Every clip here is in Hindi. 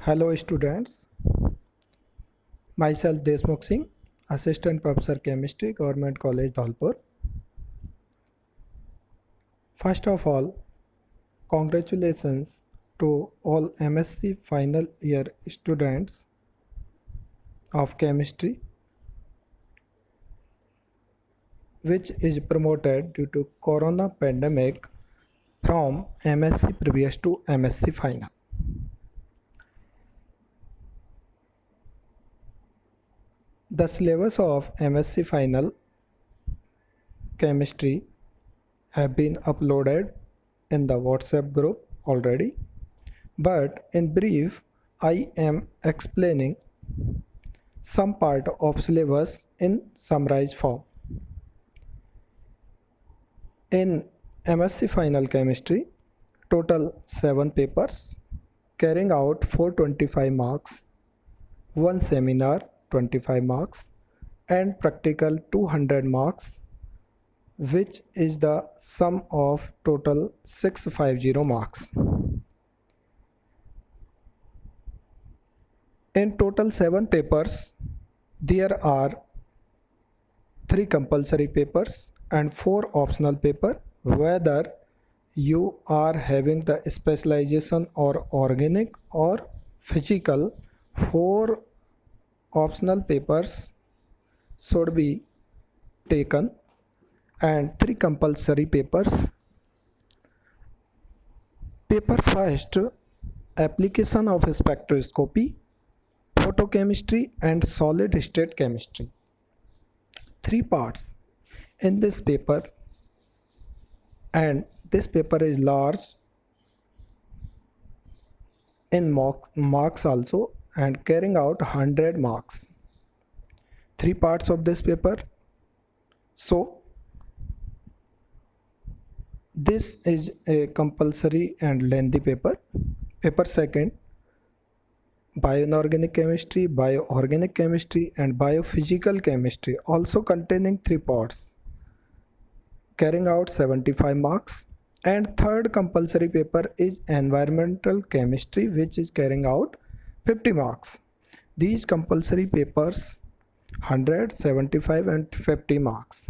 Hello students, myself Deshmukh Singh, Assistant Professor Chemistry, Government College Dhalpur. First of all, congratulations to all MSc final year students of chemistry which is promoted due to corona pandemic from MSc previous to MSc final. The syllabus of MSc final chemistry have been uploaded in the WhatsApp group already, but in brief I am explaining some part of syllabus in summarized form. In MSc final chemistry, total 7 papers carrying out 425 marks, one seminar 25 marks and practical 200 marks, which is the sum of total 650 marks. In total 7 papers, there are 3 compulsory papers and 4 optional papers. Whether you are having the specialization or organic or physical, 4 optional papers should be taken and 3 compulsory papers. Paper first, application of spectroscopy, photochemistry and solid state chemistry. 3 parts in this paper, and this paper is large in marks also and carrying out 100 marks. 3 parts of this paper. So this is a compulsory and lengthy paper. Paper second, bioinorganic chemistry, bioorganic chemistry and biophysical chemistry, also containing 3 parts, carrying out 75 marks. And third compulsory paper is environmental chemistry, which is carrying out 50 marks. These compulsory papers 100, 75 and 50 marks.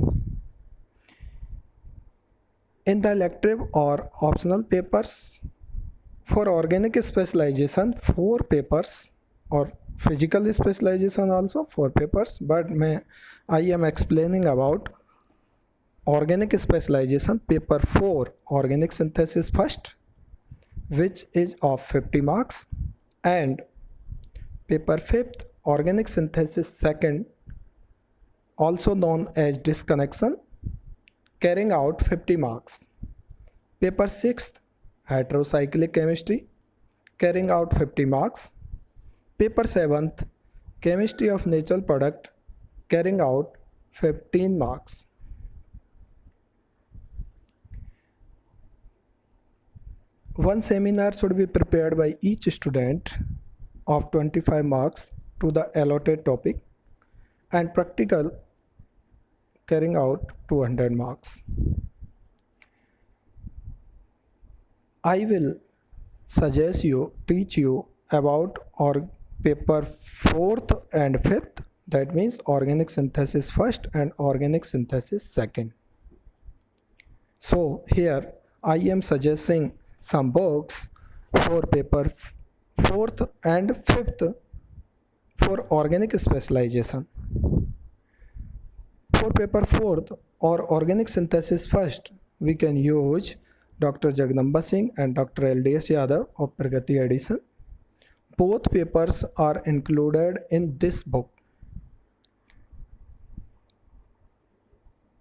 In the elective or optional papers, for organic specialization 4 papers or physical specialization also 4 papers, but I am explaining about organic specialization. Paper 4, organic synthesis first, which is of 50 marks, and paper 5th, organic synthesis second, also known as disconnection, carrying out 50 marks. Paper 6th, heterocyclic chemistry, carrying out 50 marks. Paper 7th, chemistry of natural product, carrying out 15 marks. One seminar should be prepared by each student of 25 marks to the allotted topic, and practical carrying out 200 marks. I will teach you about paper 4th and 5th, that means organic synthesis first and organic synthesis second. So here I am suggesting some books for paper 4th and 5th for organic specialization. For paper 4th or organic synthesis first, we can use Dr. Jagdamba Singh and Dr. LDS Yadav of Pragati Edition. Both papers are included in this book.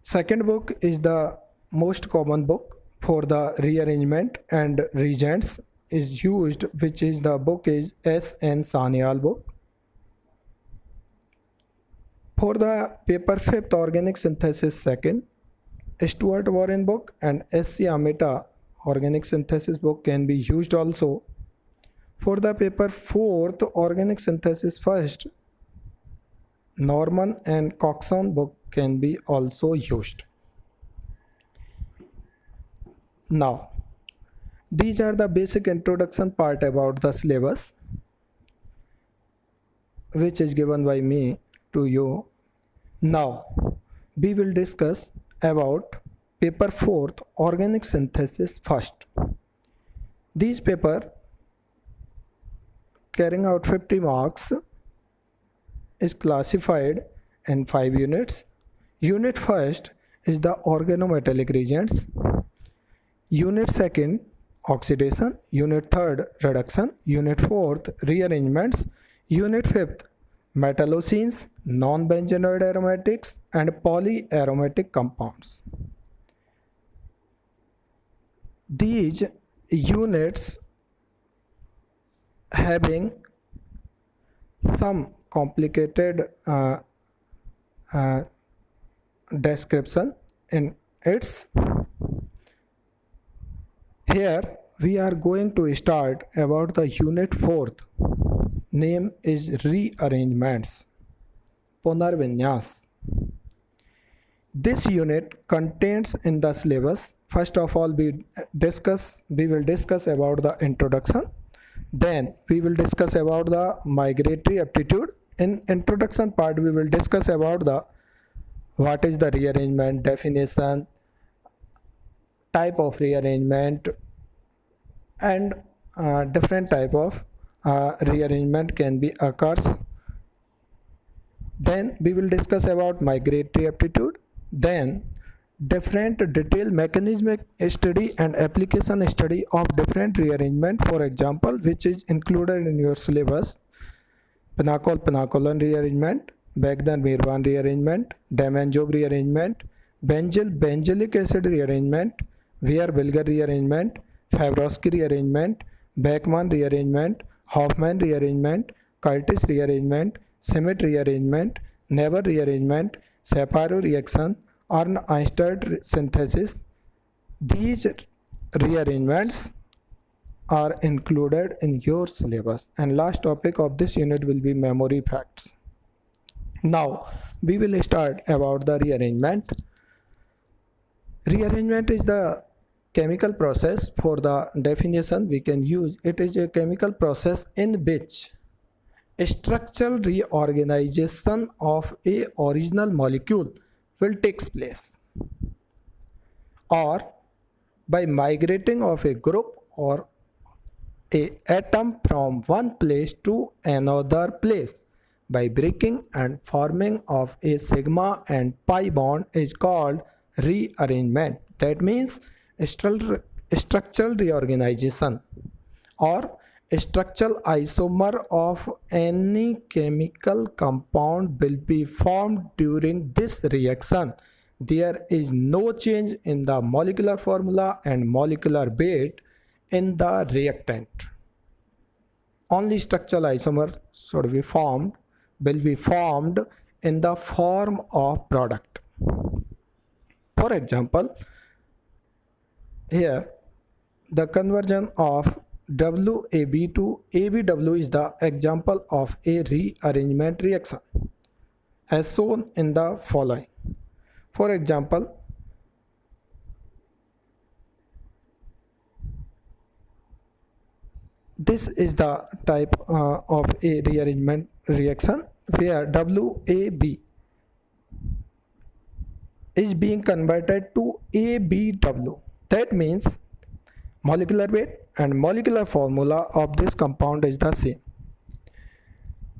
Second book is the most common book for the rearrangement and reagents is used, which is the book is S.N. Sanyal book. For the paper 5th organic synthesis second, Stuart Warren book and S.C. Amita organic synthesis book can be used also. For the paper 4th organic synthesis first, Norman and Coxon book can be also used. Now, these are the basic introduction part about the syllabus. which is given by me to you. Now we will discuss about paper 4th, organic synthesis first. These paper carrying out 50 marks is classified in 5 units. Unit first is the organometallic reagents. Unit second, oxidation. Unit third, reduction. Unit fourth, rearrangements. Unit fifth, metallocenes, non-benzenoid aromatics and polyaromatic compounds. These units having some complicated description in its. Here we are going to start about the unit 4th. Name is rearrangements, Punarvinyas. This unit contains in the syllabus, first of all we will discuss about the introduction, then we will discuss about the migratory aptitude. In introduction part we will discuss about the what is the rearrangement, definition, type of rearrangement, and different type of rearrangement can be occurs. Then we will discuss about migratory aptitude, then different detailed mechanismic study and application study of different rearrangement, for example, which is included in your syllabus: Pinacol-Pinacolan rearrangement, Wagner-Meerwan rearrangement, Daman-Job rearrangement, benzylic acid rearrangement, Weir-Wilger rearrangement, Fabrowski rearrangement, Beckmann rearrangement, Hoffman rearrangement, Curtis rearrangement, Schmidt rearrangement, Never rearrangement, Shapiro reaction, Arndt synthesis. These rearrangements are included in your syllabus. And last topic of this unit will be memory facts. Now we will start about the rearrangement. Rearrangement is the chemical process. For the definition we can use, it is a chemical process in which structural reorganization of a original molecule will take place, or by migrating of a group or a atom from one place to another place by breaking and forming of a sigma and pi bond is called rearrangement. That means structural reorganization or structural isomer of any chemical compound will be formed during this reaction. There is no change in the molecular formula and molecular weight in the reactant. Only structural isomer will be formed in the form of product. For example, here the conversion of WAB to ABW is the example of a rearrangement reaction as shown in the following. For example, this is the type of a rearrangement reaction where WAB is being converted to ABW. That means molecular weight and molecular formula of this compound is the same,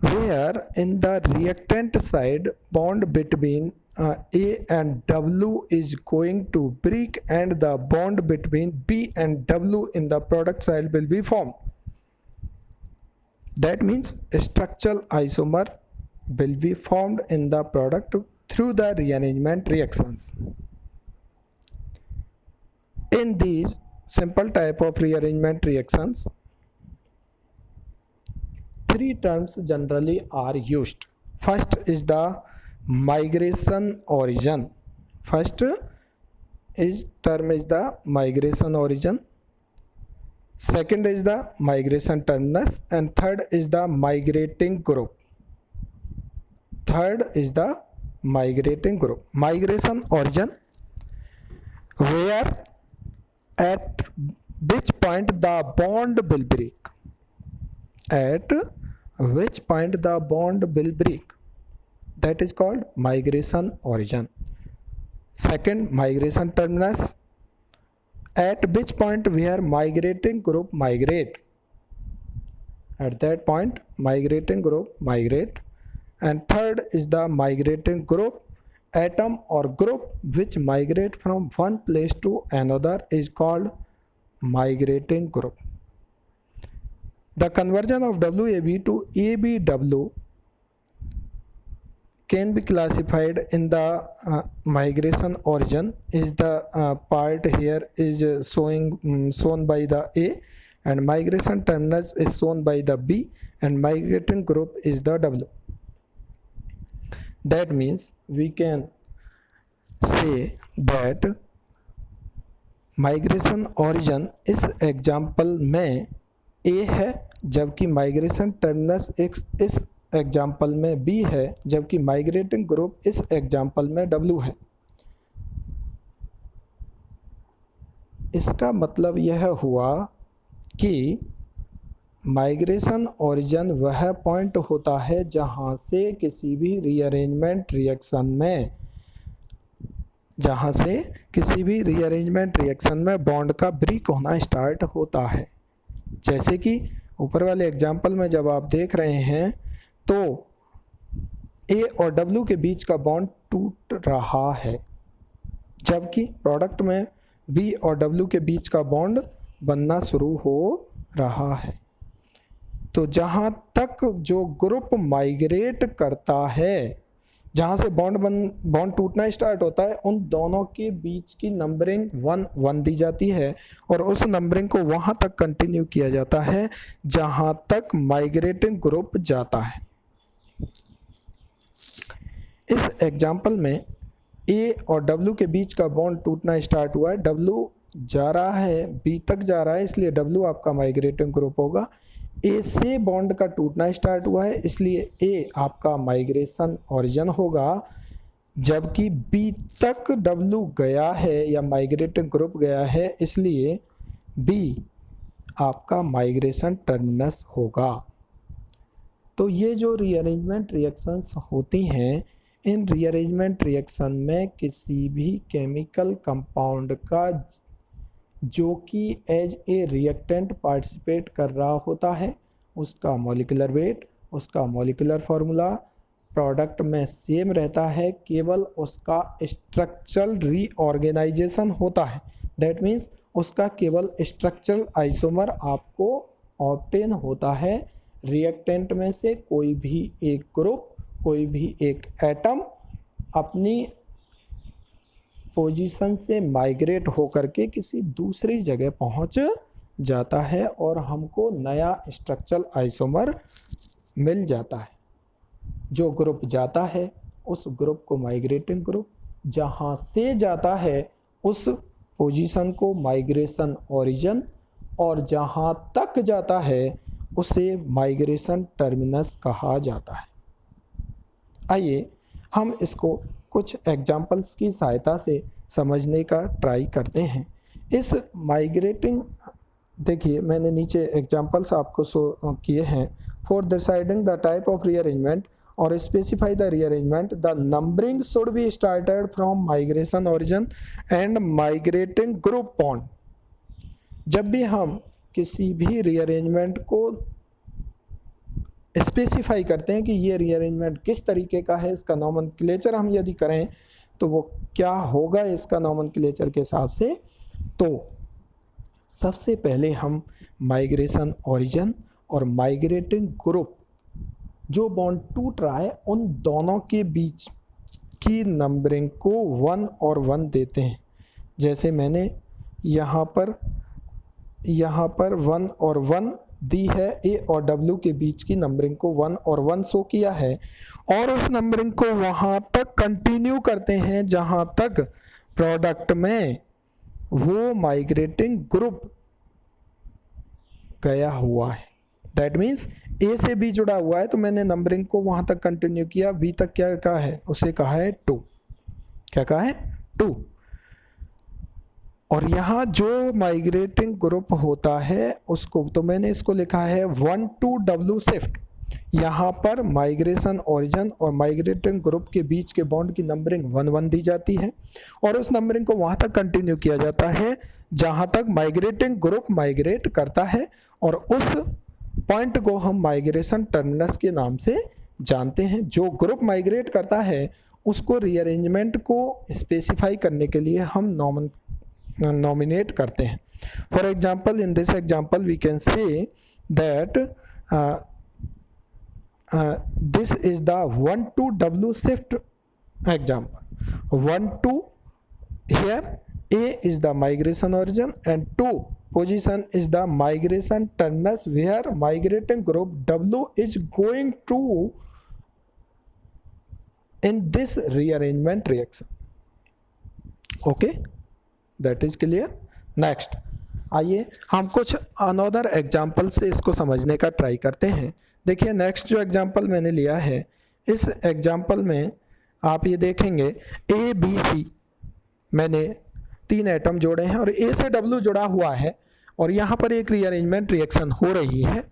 where in the reactant side bond between A and W is going to break and the bond between B and W in the product side will be formed. That means a structural isomer will be formed in the product through the rearrangement reactions. In these simple type of rearrangement reactions, three terms generally are used. First is the migration origin. First term is the migration origin. Second is the migration terminus, and third is the migrating group. Third is the migrating group. Migration origin, where at which point the bond will break. At which point the bond will break, that is called migration origin. Second, migration terminus, at which point where migrating group migrate, at that point migrating group migrate. And third is the migrating group, atom or group which migrate from one place to another is called migrating group. The conversion of WAB to ABW can be classified in the migration origin. Is the part here is shown by the A, and migration terminus is shown by the B, and migrating group is the W. That means we can say that migration origin इस एग्जाम्पल में ए है, जबकि माइग्रेशन टर्मिनस इस एग्जाम्पल में बी है, जबकि माइग्रेटिंग ग्रुप इस एग्जाम्पल में डब्ल्यू है। इसका मतलब यह हुआ कि माइग्रेशन ओरिजिन वह पॉइंट होता है जहां से किसी भी रीअरेंजमेंट रिएक्शन में बॉन्ड का ब्रेक होना स्टार्ट होता है। जैसे कि ऊपर वाले एग्जाम्पल में जब आप देख रहे हैं तो ए और डब्ल्यू के बीच का बॉन्ड टूट रहा है, जबकि प्रोडक्ट में बी और डब्ल्यू के बीच का बॉन्ड बनना शुरू हो रहा है। तो जहाँ तक जो ग्रुप माइग्रेट करता है, जहाँ से बॉन्ड टूटना स्टार्ट होता है, उन दोनों के बीच की नंबरिंग 1 दी जाती है और उस नंबरिंग को वहाँ तक कंटिन्यू किया जाता है जहाँ तक माइग्रेटिंग ग्रुप जाता है। इस एग्जाम्पल में ए और डब्ल्यू के बीच का बॉन्ड टूटना स्टार्ट हुआ है, डब्ल्यू जा रहा है बी तक जा रहा है, इसलिए डब्ल्यू आपका माइग्रेटिंग ग्रुप होगा। ए से बॉन्ड का टूटना स्टार्ट हुआ है, इसलिए ए आपका माइग्रेशन ओरिजिन होगा, जबकि बी तक डब्ल्यू गया है या माइग्रेटिंग ग्रुप गया है, इसलिए बी आपका माइग्रेशन टर्मिनस होगा। तो ये जो रीअरेंजमेंट रिएक्शंस होती हैं, इन रीअरेंजमेंट रिएक्शन में किसी भी केमिकल कंपाउंड का जो कि एज ए रिएक्टेंट पार्टिसिपेट कर रहा होता है, उसका मॉलिक्यूलर वेट, उसका मॉलिक्यूलर फार्मूला प्रोडक्ट में सेम रहता है, केवल उसका स्ट्रक्चरल रीऑर्गेनाइजेशन होता है। दैट मीन्स उसका केवल स्ट्रक्चरल आइसोमर आपको ऑब्टेन होता है। रिएक्टेंट में से कोई भी एक ग्रुप, कोई भी एक एटम अपनी पोजीशन से माइग्रेट होकर के किसी दूसरी जगह पहुंच जाता है और हमको नया स्ट्रक्चरल आइसोमर मिल जाता है। जो ग्रुप जाता है उस ग्रुप को माइग्रेटिंग ग्रुप, जहां से जाता है उस पोजीशन को माइग्रेशन ओरिजिन, और जहां तक जाता है उसे माइग्रेशन टर्मिनस कहा जाता है। आइए हम इसको कुछ एग्जाम्पल्स की सहायता से समझने का ट्राई करते हैं। इस माइग्रेटिंग, देखिए मैंने नीचे एग्जाम्पल्स आपको शो किए हैं। For deciding the type of rearrangement और specify the rearrangement, the numbering should be started from migration origin and migrating group bond. जब भी हम किसी भी रीअरेंजमेंट को स्पेसिफाई करते हैं कि ये रीअरेंजमेंट किस तरीके का है, इसका नॉमेनक्लेचर हम यदि करें तो वो क्या होगा इसका नॉमेनक्लेचर के हिसाब से, तो सबसे पहले हम माइग्रेशन ओरिजिन और माइग्रेटिंग ग्रुप, जो बॉन्ड टूट रहा है, उन दोनों के बीच की नंबरिंग को 1 और 1 देते हैं। जैसे मैंने यहाँ पर 1 और 1 दी है, ए और डब्ल्यू के बीच की नंबरिंग को 1 और 1 शो किया है, और उस नंबरिंग को वहाँ तक कंटिन्यू करते हैं जहाँ तक प्रोडक्ट में वो माइग्रेटिंग ग्रुप गया हुआ है। दैट मीन्स ए से बी जुड़ा हुआ है तो मैंने नंबरिंग को वहाँ तक कंटिन्यू किया, बी तक क्या कहा है, उसे कहा है 2। क्या कहा है, 2। और यहाँ जो माइग्रेटिंग ग्रुप होता है उसको, तो मैंने इसको लिखा है 1 to W शिफ्ट। यहाँ पर माइग्रेशन ओरिजिन और माइग्रेटिंग ग्रुप के बीच के बॉन्ड की नंबरिंग 1 1 दी जाती है और उस नंबरिंग को वहाँ तक कंटिन्यू किया जाता है जहाँ तक माइग्रेटिंग ग्रुप माइग्रेट करता है, और उस पॉइंट को हम माइग्रेशन टर्मिनस के नाम से जानते हैं। जो ग्रुप माइग्रेट करता है उसको रीअरेंजमेंट को स्पेसिफाई करने के लिए हम नॉमिनेट करते हैं। For example, in this example we can say that this is the 1 to W shift example. 1 to here A is the migration origin and 2 position is the migration terminus where migrating group W is going to in this rearrangement reaction. Okay, that is clear. Next, आइए हम कुछ अनदर एग्जाम्पल से इसको समझने का ट्राई करते हैं। देखिए, नेक्स्ट जो एग्जाम्पल मैंने लिया है, इस एग्जाम्पल में आप ये देखेंगे ए बी सी मैंने 3 एटम जोड़े हैं और ए से डब्ल्यू जुड़ा हुआ है और यहाँ पर एक रीअरेंजमेंट रिएक्शन हो रही है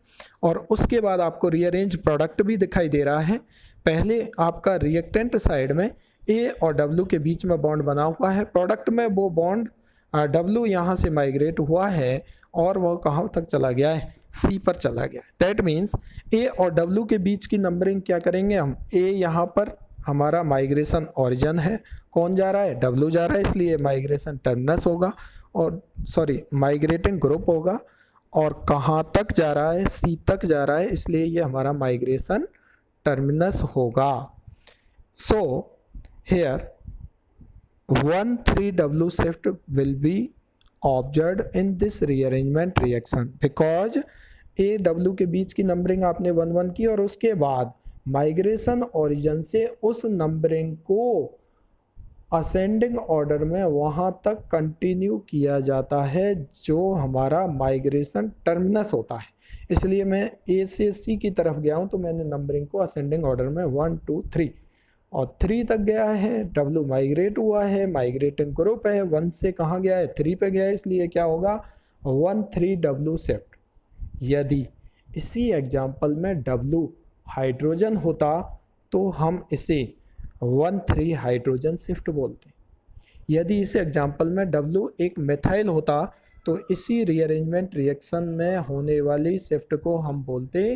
और उसके बाद आपको रीअरेंज प्रोडक्ट भी दिखाई दे रहा है। पहले आपका रिएक्टेंट साइड में ए और डब्ल्यू के बीच में बॉन्ड बना हुआ है, प्रोडक्ट में वो बॉन्ड डब्ल्यू यहाँ से माइग्रेट हुआ है और वो कहाँ तक चला गया है, सी पर चला गया। दैट मीन्स ए और डब्ल्यू के बीच की नंबरिंग क्या करेंगे हम, ए यहाँ पर हमारा माइग्रेशन ओरिजिन है, कौन जा रहा है, डब्ल्यू जा रहा है, इसलिए माइग्रेशन टर्मिनस होगा और माइग्रेटिंग ग्रुप होगा, और कहाँ तक जा रहा है, सी तक जा रहा है, इसलिए ये हमारा माइग्रेशन टर्मिनस होगा। So here 1,3W shift will be observed in this rearrangement reaction because A W के बीच की नंबरिंग आपने 1 1 की और उसके बाद माइग्रेशन ओरिजिन से उस नंबरिंग को असेंडिंग ऑर्डर में वहाँ तक कंटिन्यू किया जाता है जो हमारा माइग्रेशन टर्मिनस होता है। इसलिए मैं A से C की तरफ गया हूँ तो मैंने नंबरिंग को असेंडिंग ऑर्डर में 1 2 3 और 3 तक गया है, W माइग्रेट हुआ है, माइग्रेटिंग ग्रुप है, 1 से कहाँ गया है, 3 पे गया है, इसलिए क्या होगा 1,3W शिफ्ट। यदि इसी एग्जाम्पल में W हाइड्रोजन होता तो हम इसे 1,3 हाइड्रोजन शिफ्ट बोलते। यदि इस एग्जाम्पल में W एक मिथाइल होता तो इसी रीअरेंजमेंट रिएक्शन में होने वाली शिफ्ट को हम बोलते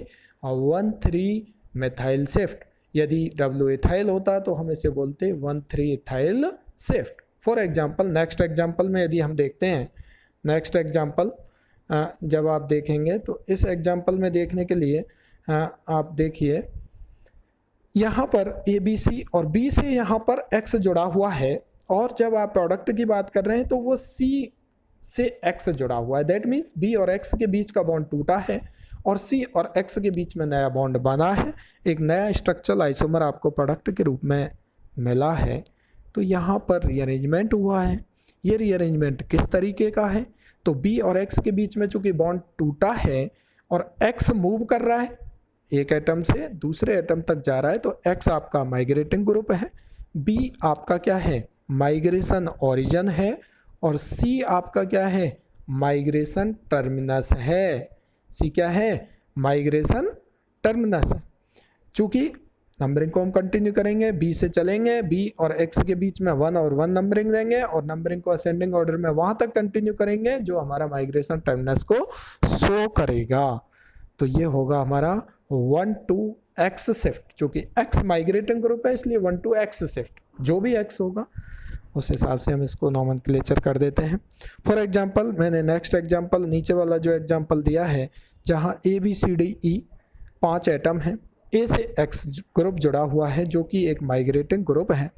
1,3 मिथाइल शिफ्ट। यदि W इथाइल होता तो हम इसे बोलते 1,3 ethyl shift. For example, next example में यदि हम देखते हैं, नेक्स्ट एग्जाम्पल जब आप देखेंगे तो इस एग्जाम्पल में देखने के लिए आप देखिए यहाँ पर ABC और B से यहाँ पर X जुड़ा हुआ है और जब आप प्रोडक्ट की बात कर रहे हैं तो वो C से X जुड़ा हुआ है। दैट मीन्स B और X के बीच का बॉन्ड टूटा है और C और X के बीच में नया बॉन्ड बना है, एक नया स्ट्रक्चरल आइसोमर आपको प्रोडक्ट के रूप में मिला है। तो यहाँ पर रीअरेंजमेंट हुआ है। ये रीअरेंजमेंट किस तरीके का है, तो B और X के बीच में चूँकि बॉन्ड टूटा है और X मूव कर रहा है, एक एटम से दूसरे एटम तक जा रहा है, तो X आपका माइग्रेटिंग ग्रुप है, B आपका क्या है, माइग्रेशन ओरिजिन है, और C आपका क्या है, माइग्रेशन टर्मिनस है। C क्या है, माइग्रेशन टर्मिनस है। चूँकि नंबरिंग को हम कंटिन्यू करेंगे, B से चलेंगे, B और X के बीच में 1 और 1 नंबरिंग देंगे और नंबरिंग को असेंडिंग ऑर्डर में वहाँ तक कंटिन्यू करेंगे जो हमारा माइग्रेशन टर्मिनस को शो करेगा। तो ये होगा हमारा 1 to X शिफ्ट, चूँकि X माइग्रेटिंग ग्रुप है इसलिए 1 to X शिफ्ट, जो भी X होगा उस हिसाब से हम इसको नॉमेनक्लेचर कर देते हैं। फॉर एग्जांपल, मैंने नेक्स्ट एग्जांपल नीचे वाला जो एग्जांपल दिया है जहां ABCDE 5 एटम हैं, A से X ग्रुप जुड़ा हुआ है जो कि एक माइग्रेटिंग ग्रुप है।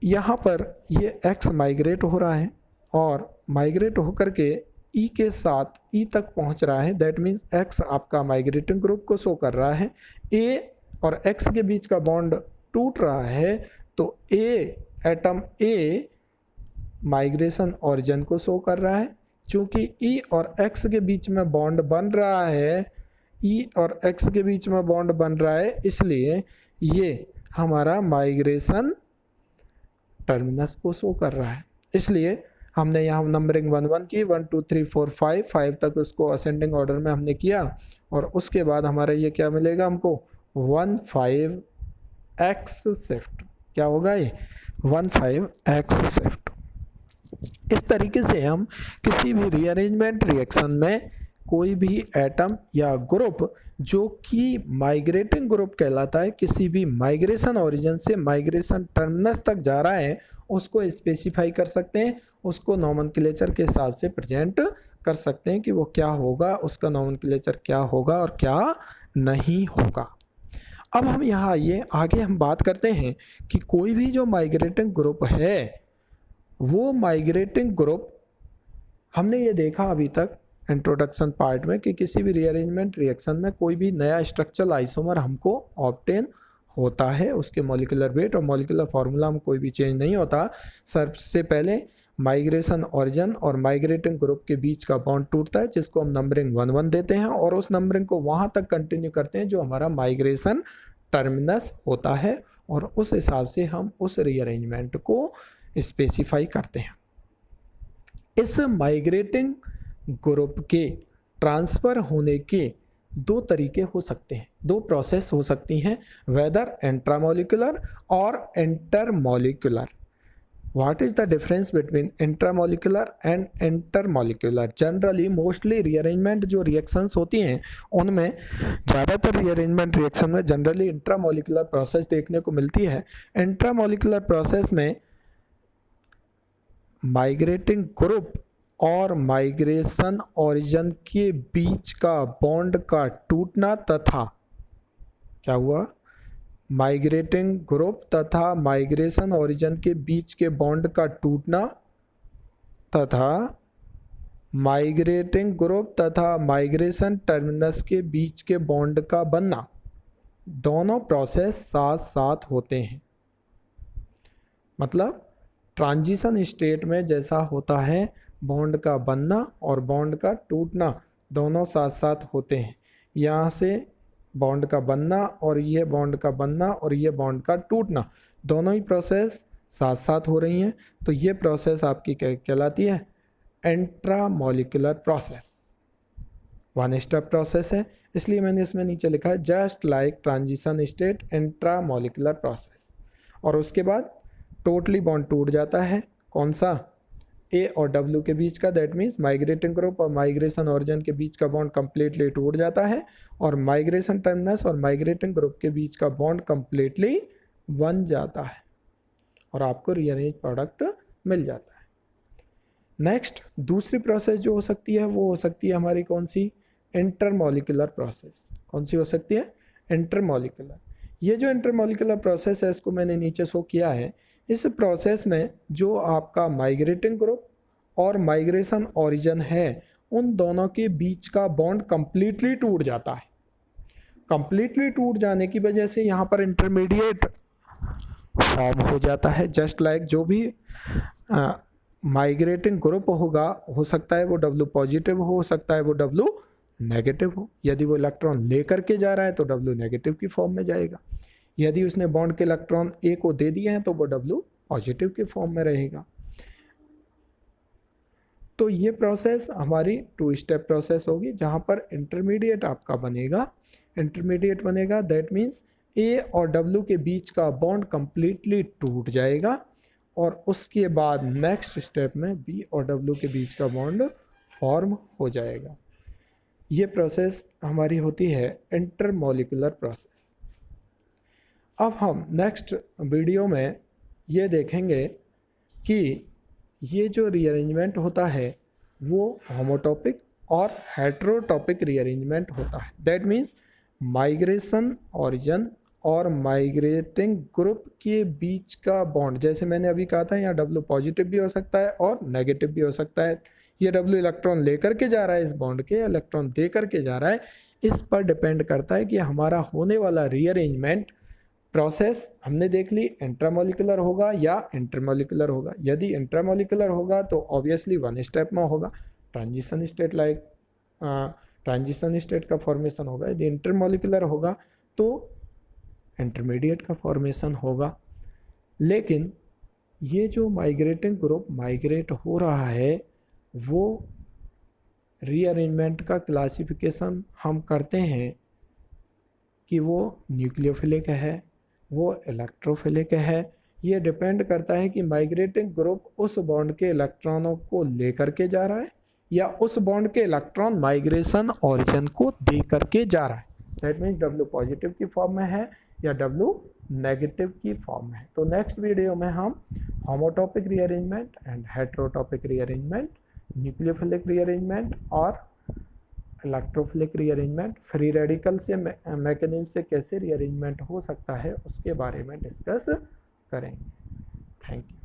यहाँ पर ये X माइग्रेट हो रहा है और माइग्रेट होकर के E के साथ E तक पहुँच रहा है। दैट मीन्स X आपका माइग्रेटिंग ग्रुप को शो कर रहा है, A और X के बीच का बॉन्ड टूट रहा है तो एटम A माइग्रेशन ओरिजिन को शो कर रहा है। चूँकि E और X के बीच में बॉन्ड बन रहा है, E और X के बीच में बॉन्ड बन रहा है, इसलिए ये हमारा माइग्रेशन टर्मिनस को शो कर रहा है। इसलिए हमने यहाँ नंबरिंग 1 1 की, 1 2 3 4 5 5 तक उसको असेंडिंग ऑर्डर में हमने किया, और उसके बाद हमारा ये क्या मिलेगा हमको 1 5 एक्स शिफ्ट। क्या होगा ये 1 5 एक्स शिफ्ट। इस तरीके से हम किसी भी रीअरेंजमेंट रिएक्शन में कोई भी एटम या ग्रुप जो कि माइग्रेटिंग ग्रुप कहलाता है, किसी भी माइग्रेशन ओरिजिन से माइग्रेशन टर्मिनस तक जा रहा है, उसको स्पेसिफाई कर सकते हैं, उसको नोमेनक्लेचर के हिसाब से प्रेजेंट कर सकते हैं कि वो क्या होगा, उसका नोमेनक्लेचर क्या होगा और क्या नहीं होगा। अब हम यहाँ ये आगे हम बात करते हैं कि कोई भी जो माइग्रेटिंग ग्रुप है, वो माइग्रेटिंग ग्रुप हमने ये देखा अभी तक इंट्रोडक्शन पार्ट में कि किसी भी रीअरेंजमेंट रिएक्शन में कोई भी नया स्ट्रक्चरल आइसोमर हमको ऑब्टेन होता है, उसके मॉलिक्यूलर वेट और मॉलिक्यूलर फार्मूला में कोई भी चेंज नहीं होता। सबसे पहले माइग्रेशन ओरिजिन और माइग्रेटिंग ग्रुप के बीच का बॉन्ड टूटता है, जिसको हम नंबरिंग 1 1 देते हैं, और उस नंबरिंग को वहाँ तक कंटिन्यू करते हैं जो हमारा माइग्रेशन टर्मिनस होता है, और उस हिसाब से हम उस रीअरेंजमेंट को स्पेसिफाई करते हैं। इस माइग्रेटिंग ग्रुप के ट्रांसफ़र होने के दो तरीके हो सकते हैं, दो प्रोसेस हो सकती हैं, वेदर इंट्रामोलिकुलर और intermolecular. What is the difference between intramolecular and intermolecular? Generally mostly rearrangement जो रिएक्शंस होती हैं उनमें ज़्यादातर रीअरेंजमेंट रिएक्शन में जनरली इंट्रामोलिकुलर प्रोसेस देखने को मिलती है। इंट्रामोलिकुलर प्रोसेस में माइग्रेटिंग ग्रुप और माइग्रेशन ओरिजिन के बीच का बॉन्ड का टूटना तथा क्या हुआ, माइग्रेटिंग ग्रुप तथा माइग्रेशन ओरिजिन के बीच के बॉन्ड का टूटना तथा माइग्रेटिंग ग्रुप तथा माइग्रेशन टर्मिनस के बीच के बॉन्ड का बनना, दोनों प्रोसेस साथ साथ होते हैं। मतलब ट्रांजिशन स्टेट में जैसा होता है बॉन्ड का बनना और बॉन्ड का टूटना दोनों साथ साथ होते हैं। यहाँ से बॉन्ड का बनना और ये बॉन्ड का बनना और ये बॉन्ड का टूटना, दोनों ही प्रोसेस साथ साथ हो रही हैं, तो ये प्रोसेस आपकी कहलाती है intramolecular process. One step process है, इसलिए मैंने इसमें नीचे लिखा है just like transition state intramolecular process. और उसके बाद टोटली बॉन्ड टूट जाता है, कौन सा, ए और डब्ल्यू के बीच का, दैट मीन्स माइग्रेटिंग ग्रुप और माइग्रेशन ओरिजिन के बीच का बॉन्ड कंप्लीटली टूट जाता है, और माइग्रेशन टर्मिनस और माइग्रेटिंग ग्रुप के बीच का बॉन्ड कंप्लीटली बन जाता है और आपको रीअरेंज प्रोडक्ट मिल जाता है। नेक्स्ट दूसरी प्रोसेस जो हो सकती है वो हो सकती है हमारी कौन सी, इंटरमोलिकुलर प्रोसेस। कौन सी हो सकती है, इंटरमोलिकुलर। ये जो इंटरमोलिकुलर प्रोसेस है इसको मैंने नीचे शो किया है। इस प्रोसेस में जो आपका माइग्रेटिंग ग्रुप और माइग्रेशन ओरिजिन है उन दोनों के बीच का बॉन्ड कंप्लीटली टूट जाता है। कंप्लीटली टूट जाने की वजह से यहाँ पर इंटरमीडिएट फॉर्म हो जाता है। जस्ट लाइक जो भी माइग्रेटिंग ग्रुप होगा, हो सकता है वो W पॉजिटिव हो सकता है वो W नेगेटिव हो। यदि वो इलेक्ट्रॉन लेकर के जा रहा है तो W नेगेटिव की फॉर्म में जाएगा, यदि उसने बॉन्ड के इलेक्ट्रॉन ए को दे दिए हैं तो वो W पॉजिटिव के फॉर्म में रहेगा। तो ये प्रोसेस हमारी 2 स्टेप प्रोसेस होगी जहाँ पर इंटरमीडिएट आपका बनेगा, इंटरमीडिएट बनेगा दैट मीन्स ए और W के बीच का बॉन्ड कंप्लीटली टूट जाएगा, और उसके बाद नेक्स्ट स्टेप में B और W के बीच का बॉन्ड फॉर्म हो जाएगा। ये प्रोसेस हमारी होती है इंटरमोलिकुलर प्रोसेस। अब हम नेक्स्ट वीडियो में ये देखेंगे कि ये जो रीअरेंजमेंट होता है वो होमोटॉपिक और हेटेरोटॉपिक रीअरेंजमेंट होता है। दैट मीन्स माइग्रेशन ओरिजिन और माइग्रेटिंग ग्रुप के बीच का बॉन्ड, जैसे मैंने अभी कहा था यहाँ W पॉजिटिव भी हो सकता है और नेगेटिव भी हो सकता है। ये W इलेक्ट्रॉन लेकर के जा रहा है इस बॉन्ड के, इलेक्ट्रॉन दे करके जा रहा है, इस पर डिपेंड करता है कि हमारा होने वाला रीअरेंजमेंट प्रोसेस हमने देख ली इंट्रामोलिकुलर होगा या इंटरमोलिकुलर होगा। यदि इंट्रामोलिकुलर होगा तो ऑब्वियसली 1 स्टेप में होगा, transition state like transition state का फॉर्मेशन होगा। यदि इंटरमोलिकुलर होगा तो इंटरमीडिएट का फॉर्मेशन होगा। लेकिन ये जो माइग्रेटिंग ग्रुप माइग्रेट हो रहा है वो रीअरेंजमेंट का क्लासिफिकेशन हम करते हैं कि वो न्यूक्लियोफिलिक है, वो इलेक्ट्रोफिलिक है। ये डिपेंड करता है कि माइग्रेटिंग ग्रुप उस बॉन्ड के इलेक्ट्रॉनों को लेकर के जा रहा है या उस बॉन्ड के इलेक्ट्रॉन माइग्रेशन ऑरिजिन को दे करके जा रहा है। दैट मीन्स W पॉजिटिव की फॉर्म में है या W नेगेटिव की फॉर्म में है। तो नेक्स्ट वीडियो में हम homotopic rearrangement and heterotopic rearrangement, nucleophilic rearrangement और इलेक्ट्रोफिलिक रीअरेंजमेंट, फ्री रेडिकल से मैकेनिज्म से कैसे रीअरेंजमेंट हो सकता है उसके बारे में डिस्कस करेंगे। Thank you.